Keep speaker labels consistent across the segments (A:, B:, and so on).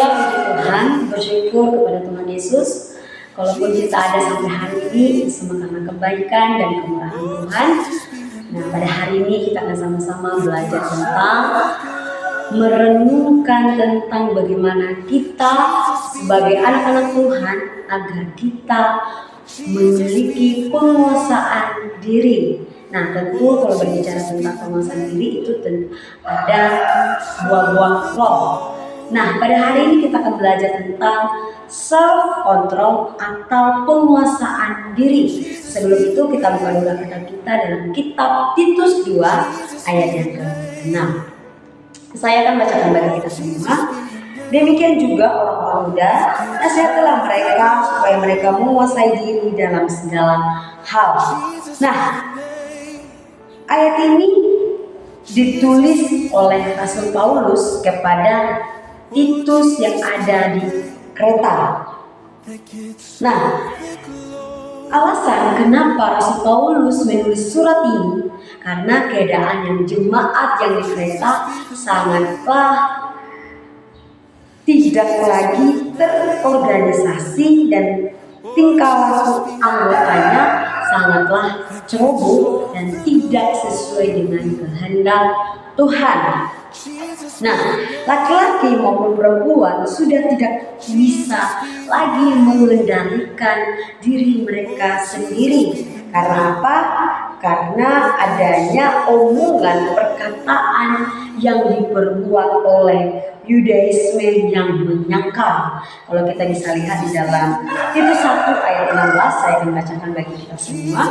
A: Alhamdulillah puji Tuhan, bersyukur kepada Tuhan Yesus. Kalaupun kita ada sampai hari ini, semua karena kebaikan dan kemurahan Tuhan. Nah, pada hari ini kita akan sama-sama belajar tentang merenungkan tentang bagaimana kita sebagai anak-anak Tuhan agar kita memiliki penguasaan diri. Nah, tentu kalau berbicara tentang penguasaan diri itu ada buah-buah roh. Nah, pada hari ini kita akan belajar tentang self control atau penguasaan diri. Sebelum itu kita buka dulu kata kita dalam kitab Titus 2 ayat yang ke-6. Saya akan bacakan bagi kita semua. Demikian juga orang-orang muda, nasihatilah mereka supaya mereka menguasai diri dalam segala hal. Nah, ayat ini ditulis oleh Rasul Paulus kepada Titus yang ada di Kreta. Nah, alasan kenapa Rasul Paulus menulis surat ini karena keadaan yang jemaat yang di Kreta sangatlah tidak lagi terorganisasi dan tingkah laku anggotanya sangatlah ceroboh dan tidak sesuai dengan kehendak Tuhan. Nah, laki-laki maupun perempuan sudah tidak bisa lagi mengendalikan diri mereka sendiri. Karena apa? Karena adanya omongan perkataan yang diperbuat oleh Yudaisme yang menyangkal. Kalau kita bisa lihat di dalam Titus 1 ayat 16, saya akan bacakan bagi kita semua.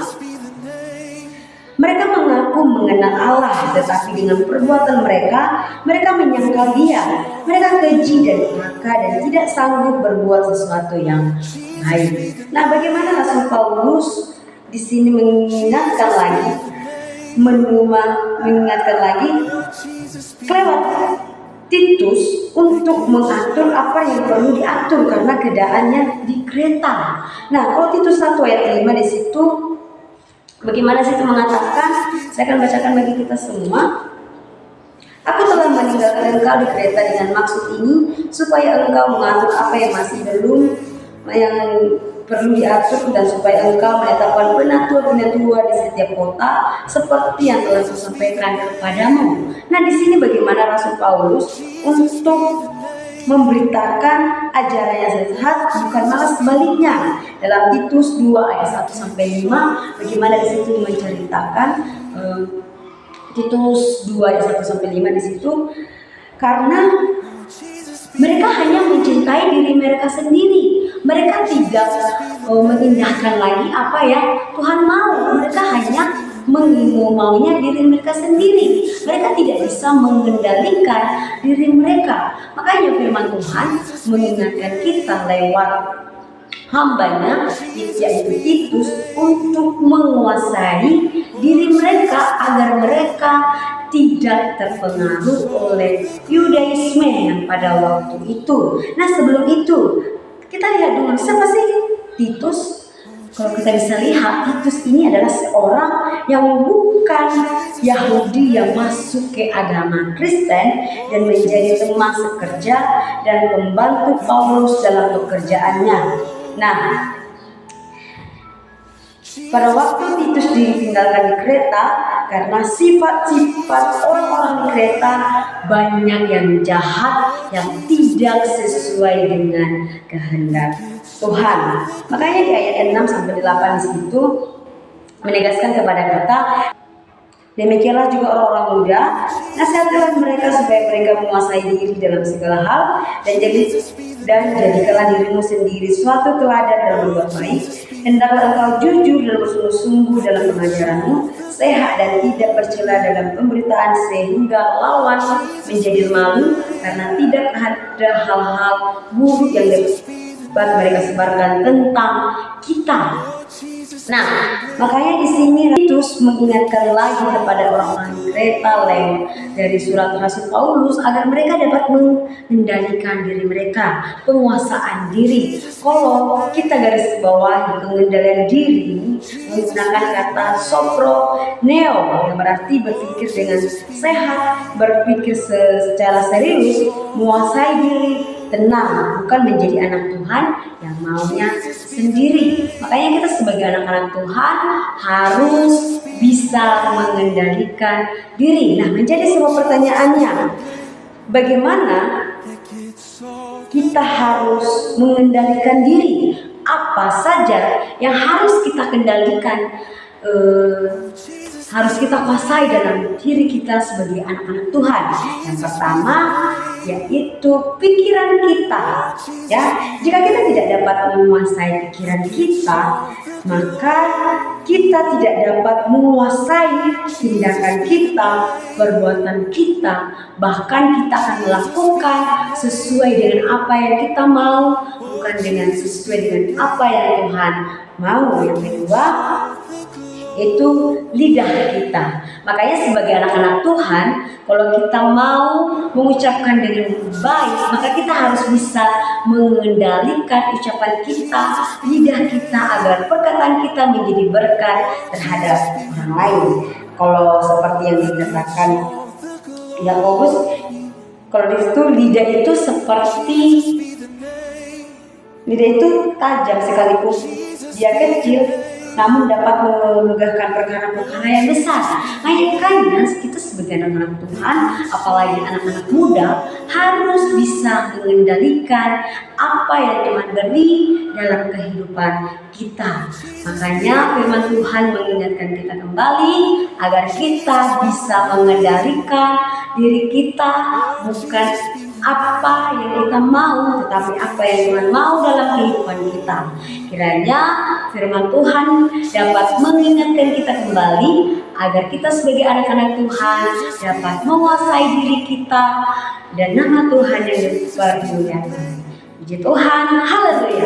A: Mereka mengaku mengenal Allah, tetapi dengan perbuatan mereka menyangkal Dia. Mereka keji dan durhaka dan tidak sanggup berbuat sesuatu yang baik. Nah, bagaimana Rasul Paulus di sini mengingatkan lagi lewat Titus untuk mengatur apa yang perlu diatur karena keadaannya di Kreta. Nah, kalau Titus 1 ayat 5 di situ bagaimana situ mengatakan, saya akan bacakan bagi kita semua. Aku telah meninggalkan engkau di Kreta dengan maksud ini, supaya engkau mengatur apa yang masih yang perlu diatur dan supaya engkau menetapkan penatua-penatua di setiap kota seperti yang telah kusampaikan kepadamu. Nah, di sini bagaimana Rasul Paulus untuk memberitakan ajaran yang sehat, bukan malah sebaliknya. Dalam Titus 2 ayat 1 sampai 5, bagaimana di situ menceritakan Titus 2 ayat 1 sampai 5 di situ, karena mereka hanya mencintai diri mereka sendiri. Mereka tidak mengindahkan lagi apa yang Tuhan mau. Mereka hanya maunya diri mereka sendiri. Mereka tidak bisa mengendalikan diri mereka. Makanya firman Tuhan mengingatkan kita lewat hambanya, yaitu Titus, untuk menguasai diri mereka agar mereka tidak terpengaruh oleh Yudaisme yang pada waktu itu. Nah, sebelum itu kita lihat dulu siapa sih Titus. Kalau kita bisa lihat, Titus ini adalah seorang yang bukan Yahudi yang masuk ke agama Kristen dan menjadi teman sekerja dan pembantu Paulus dalam pekerjaannya. Nah, pada waktu Titus ditinggalkan di Kreta, karena sifat-sifat orang-orang di Kreta banyak yang jahat, yang tidak sesuai dengan kehendak Tuhan. Makanya di ayat 6 sampai 8 di situ menegaskan kepada kita, demikianlah juga orang-orang muda, nasihatilah mereka supaya mereka menguasai diri dalam segala hal dan jadikanlah dirimu sendiri suatu teladan dalam berbuat baik. Hendaklah engkau jujur dan bersungguh-sungguh dalam pengajaranmu, sehat dan tidak bercela dalam pemberitaan, sehingga lawan menjadi malu karena tidak ada hal-hal buruk yang dapat mereka sebarkan tentang kita. Nah, makanya di sini Titus mengingatkan lagi kepada orang-orang Retalem dari surat Rasul Paulus agar mereka dapat mengendalikan diri mereka, penguasaan diri. Kalau kita garis bawah pengendalian diri menggunakan kata soproneo yang berarti berpikir dengan sehat, berpikir secara serius, menguasai diri, tenang, bukan menjadi anak Tuhan yang maunya sendiri. Makanya kita sebagai anak-anak Tuhan harus bisa mengendalikan diri. Nah, menjadi sebuah pertanyaannya, bagaimana kita harus mengendalikan diri? Apa saja yang harus kita kendalikan, harus kita kuasai dalam diri kita sebagai anak-anak Tuhan? Yang pertama yaitu pikiran kita. Ya, jika kita tidak dapat menguasai pikiran kita, maka kita tidak dapat menguasai tindakan kita, perbuatan kita, bahkan kita akan melakukan sesuai dengan apa yang kita mau, bukan dengan sesuai dengan apa yang Tuhan mau. Yang kedua itu lidah kita. Makanya sebagai anak-anak Tuhan, kalau kita mau mengucapkan dengan baik, maka kita harus bisa mengendalikan ucapan kita, lidah kita, agar perkataan kita menjadi berkat terhadap orang lain. Kalau seperti yang dikatakan Yakobus, kalau di situ lidah itu seperti, lidah itu tajam sekalipun dia kecil, namun dapat menegakkan perkara-perkara yang besar. Makanya kita sebagai anak-anak Tuhan, apalagi anak-anak muda, harus bisa mengendalikan apa yang Tuhan beri dalam kehidupan kita. Makanya firman Tuhan mengingatkan kita kembali agar kita bisa mengendalikan diri kita, bukan apa yang kita mau, tetapi apa yang Tuhan mau dalam kehidupan kita. Kiranya firman Tuhan dapat mengingatkan kita kembali agar kita sebagai anak-anak Tuhan dapat menguasai diri kita dan nama Tuhan yang dipermuliakan. Puji Tuhan, haleluya.